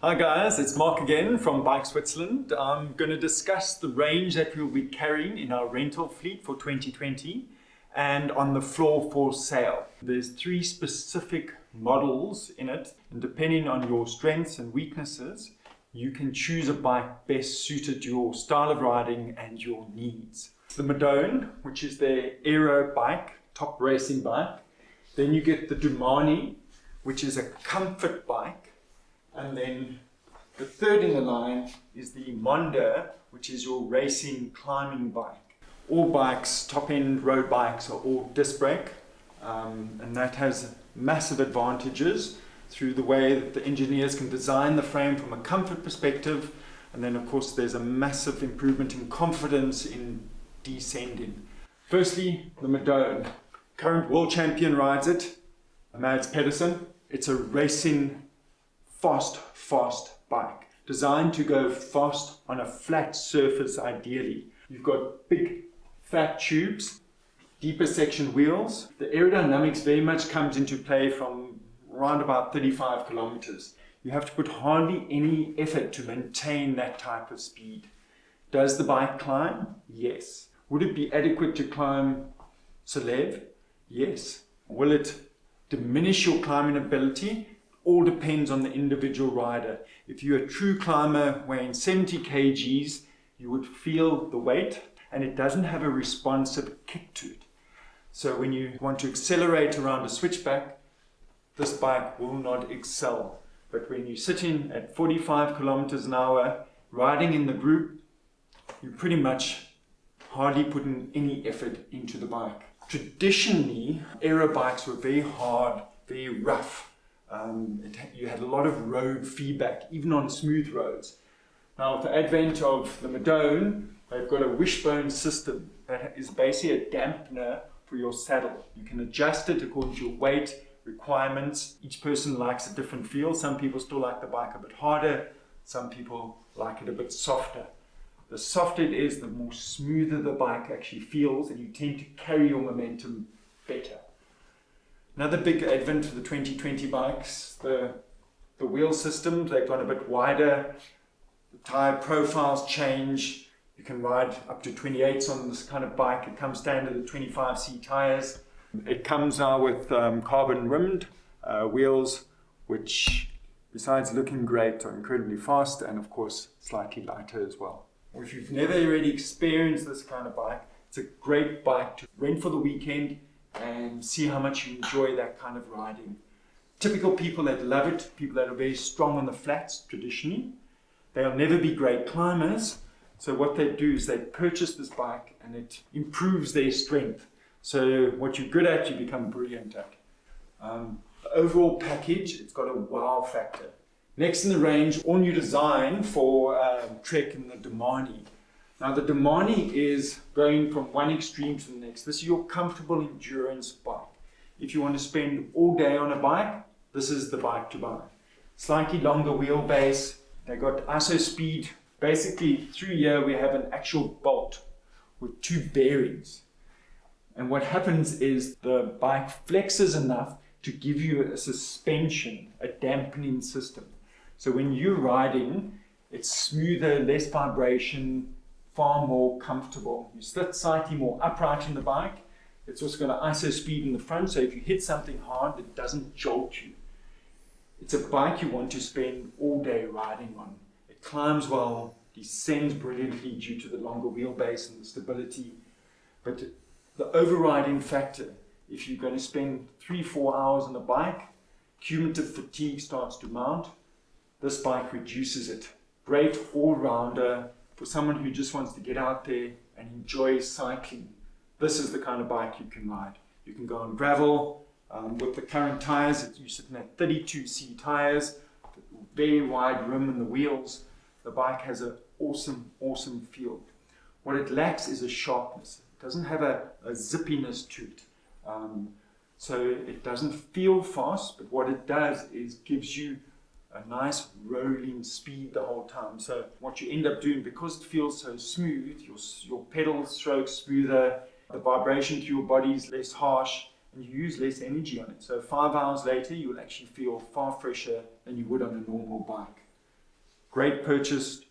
Hi guys, it's Mark again from Bike Switzerland. I'm going to discuss the range that we'll be carrying in our rental fleet for 2020 and on the floor for sale. There's 3 specific models in it, and depending on your strengths and weaknesses, you can choose a bike best suited to your style of riding and your needs. The Domani, which is their aero bike, top racing bike. Then you get the Domani, which is a comfort bike. And then the third in the line is the Monda, which is your racing climbing bike. All bikes, top-end road bikes, are all disc brake, and that has massive advantages through the way that the engineers can design the frame from a comfort perspective, and then of course there's a massive improvement in confidence in descending. Firstly, the Domani. Current world champion rides it, Mads Pedersen. It's a racing fast bike, designed to go fast on a flat surface ideally. You've got big fat tubes, deeper section wheels. The aerodynamics very much comes into play from around about 35 kilometers. You have to put hardly any effort to maintain that type of speed. Does the bike climb? Yes. Would it be adequate to climb Solev? Yes. Will it diminish your climbing ability? All depends on the individual rider. If you're a true climber weighing 70 kgs, you would feel the weight, and it doesn't have a responsive kick to it. So when you want to accelerate around a switchback, this bike will not excel. But when you're sitting at 45 kilometers an hour, riding in the group, you pretty much hardly put in any effort into the bike. Traditionally, aero bikes were very hard, very rough. You had a lot of road feedback, even on smooth roads. Now, with the advent of the Domani, they've got a wishbone system that is basically a dampener for your saddle. You can adjust it according to your weight requirements. Each person likes a different feel. Some people still like the bike a bit harder. Some people like it a bit softer. The softer it is, the more smoother the bike actually feels, and you tend to carry your momentum better. Another big advent for the 2020 bikes, the wheel systems. They've gone a bit wider, the tyre profiles change. You can ride up to 28s on this kind of bike. It comes standard with 25C tyres. It comes now with carbon rimmed wheels, which besides looking great are incredibly fast and of course slightly lighter as well. If you've never really experienced this kind of bike, it's a great bike to rent for the weekend and see how much you enjoy that kind of riding. Typical people that love it, people that are very strong on the flats traditionally, they'll never be great climbers. So what they do is they purchase this bike and it improves their strength. So what you're good at, you become brilliant at. The overall package, it's got a wow factor. Next in the range, all new design for Trek and the Domani. Now the Domani is going from one extreme to the next. This is your comfortable endurance bike. If you want to spend all day on a bike, this is the bike to buy. Slightly longer wheelbase. They got ISO speed. Basically through here we have an actual bolt with 2 bearings. And what happens is the bike flexes enough to give you a suspension, a dampening system. So when you're riding, it's smoother, less vibration, far more comfortable. You sit slightly more upright in the bike. It's also got an ISO speed in the front, so if you hit something hard, it doesn't jolt you. It's a bike you want to spend all day riding on. It climbs well, descends brilliantly due to the longer wheelbase and the stability. But the overriding factor, if you're going to spend 3-4 hours on a bike, cumulative fatigue starts to mount. This bike reduces it. Great all-rounder for someone who just wants to get out there and enjoy cycling. This is the kind of bike you can ride. You can go on gravel. With the current tires, you're sitting at 32C tires, very wide rim in the wheels. The bike has an awesome feel. What it lacks is a sharpness. It doesn't have a zippiness to it. So it doesn't feel fast, but what it does is gives you a nice rolling speed the whole time. So what you end up doing, because it feels so smooth, your pedal stroke smoother, the vibration through your body is less harsh, and you use less energy on it. So 5 hours later, you will actually feel far fresher than you would on a normal bike. Great purchase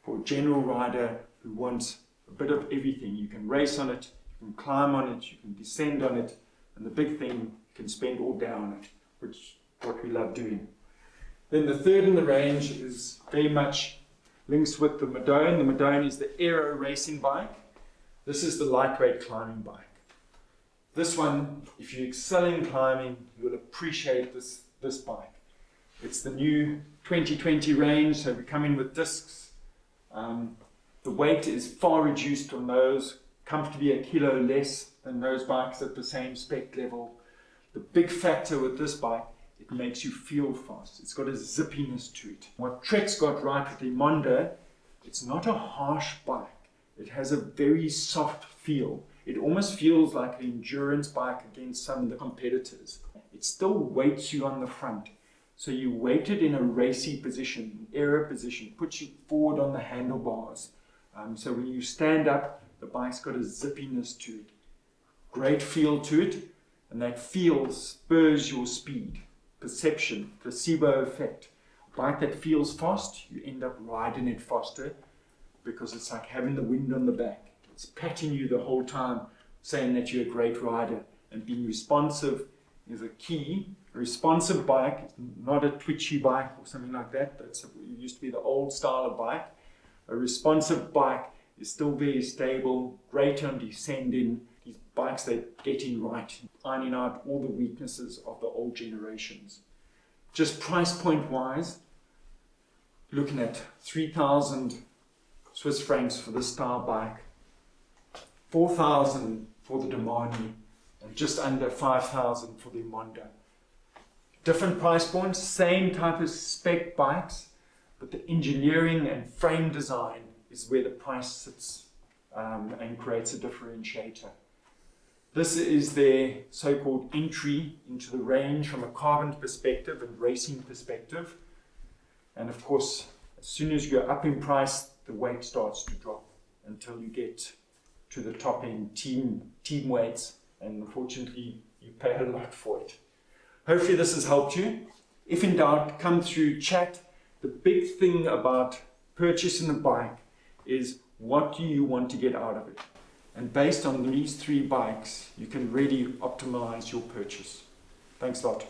for a general rider who wants a bit of everything. You can race on it, you can climb on it, you can descend on it, and the big thing, you can spend all day on it, which is what we love doing. Then the third in the range is very much links with the Domani. The Domani is the aero racing bike. This is the lightweight climbing bike. This one, if you excel in climbing, you will appreciate this bike. It's the new 2020 range, so we come in with discs. The weight is far reduced on those, comfortably a kilo less than those bikes at the same spec level. The big factor with this bike, it makes you feel fast. It's got a zippiness to it. What Trek's got right with the Monda, it's not a harsh bike. It has a very soft feel. It almost feels like an endurance bike against some of the competitors. It still weights you on the front. So you weight it in a racy position, aero position, puts you forward on the handlebars. So when you stand up, the bike's got a zippiness to it. Great feel to it, and that feel spurs your speed. Perception, placebo effect. A bike that feels fast, you end up riding it faster because it's like having the wind on the back. It's patting you the whole time, saying that you're a great rider, and being responsive is a key. A responsive bike is not a twitchy bike or something like that. It used to be the old style of bike. A responsive bike is still very stable, great on descending. These bikes they're getting right, finding out all the weaknesses of the old generations. Just price point wise, looking at 3,000 Swiss francs for this style bike, 4,000 for the Domani, and just under 5,000 for the Monda. Different price points, same type of spec bikes, but the engineering and frame design is where the price sits and creates a differentiator. This is their so-called entry into the range from a carbon perspective and racing perspective. And of course, as soon as you're up in price, the weight starts to drop until you get to the top end team weights, and unfortunately you pay a lot for it. Hopefully this has helped you. If in doubt, come through, chat. The big thing about purchasing a bike is what do you want to get out of it? And based on these three bikes, you can really optimize your purchase. Thanks a lot.